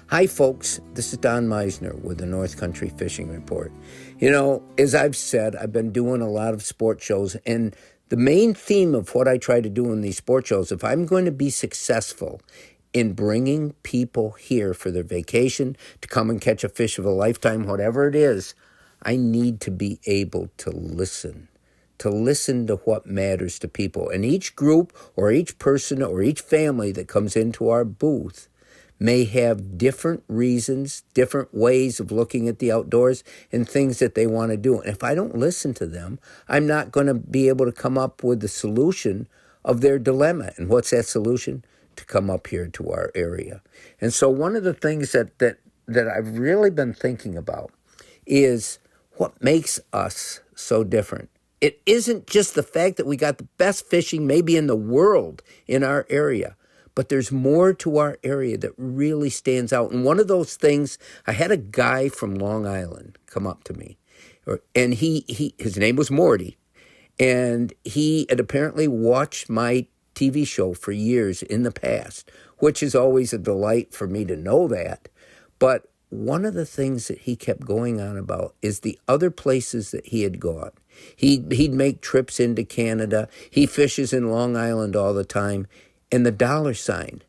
Hi, folks. This is Don Meissner with the North Country Fishing Report. You know, as I've said, I've been doing a lot of sport shows, and the main theme of what I try to do in these sport shows, if I'm going to be successful in bringing people here for their vacation, to come and catch a fish of a lifetime, whatever it is, I need to be able to listen to what matters to people. And each group or each person or each family that comes into our booth may have different reasons, different ways of looking at the outdoors and things that they want to do. And if I don't listen to them, I'm not going to be able to come up with the solution of their dilemma. And what's that solution? To come up here to our area. And so one of the things that I've really been thinking about is what makes us so different. It isn't just the fact that we got the best fishing maybe in the world in our area, but there's more to our area that really stands out. And one of those things, I had a guy from Long Island come up to me, and his name was Morty, and he had apparently watched my TV show for years in the past, which is always a delight for me to know that. But one of the things that he kept going on about is the other places that he had gone. He'd make trips into Canada. He fishes in Long Island all the time. And the dollar sign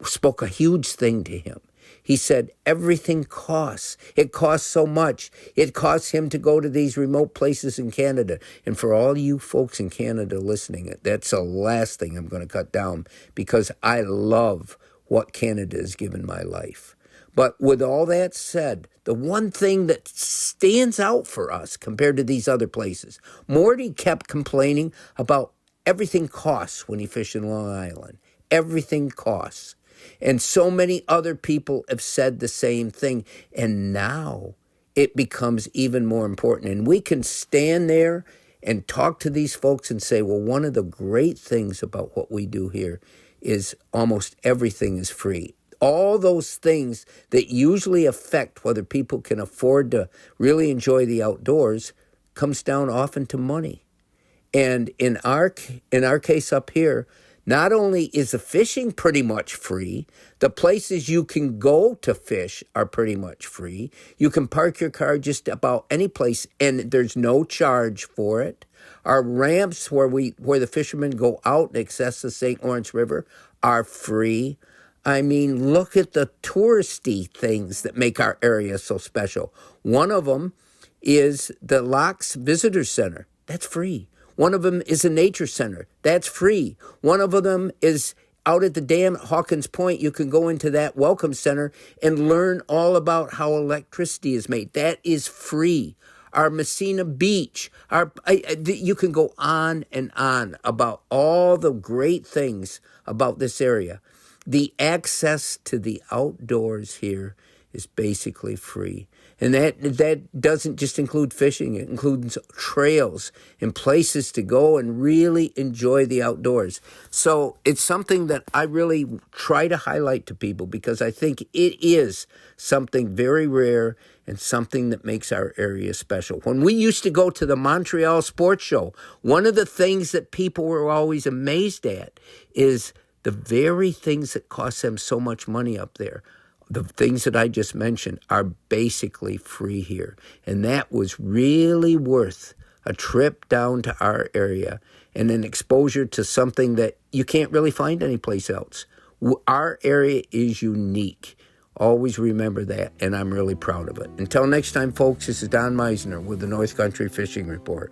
spoke a huge thing to him. He said, everything costs. It costs so much. It costs him to go to these remote places in Canada. And for all you folks in Canada listening, that's the last thing I'm going to cut down, because I love what Canada has given my life. But with all that said, the one thing that stands out for us compared to these other places, Morty kept complaining about everything costs when you fish in Long Island. Everything costs. And so many other people have said the same thing. And now it becomes even more important. And we can stand there and talk to these folks and say, well, one of the great things about what we do here is almost everything is free. All those things that usually affect whether people can afford to really enjoy the outdoors comes down often to money. And in our case up here, not only is the fishing pretty much free, the places you can go to fish are pretty much free. You can park your car just about any place, and there's no charge for it. Our ramps where the fishermen go out and access the St. Lawrence River are free. I mean, look at the touristy things that make our area so special. One of them is the Locks Visitor Center. That's free. One of them is a nature center. That's free. One of them is out at the dam at Hawkins Point. You can go into that welcome center and learn all about how electricity is made. That is free. Our Messina Beach. You can go on and on about all the great things about this area. The access to the outdoors here is basically free. And that doesn't just include fishing. It includes trails and places to go and really enjoy the outdoors. So it's something that I really try to highlight to people, because I think it is something very rare and something that makes our area special. When we used to go to the Montreal Sports Show, one of the things that people were always amazed at is the very things that cost them so much money up there. The things that I just mentioned are basically free here. And that was really worth a trip down to our area and an exposure to something that you can't really find anyplace else. Our area is unique. Always remember that, and I'm really proud of it. Until next time, folks, this is Don Meissner with the North Country Fishing Report.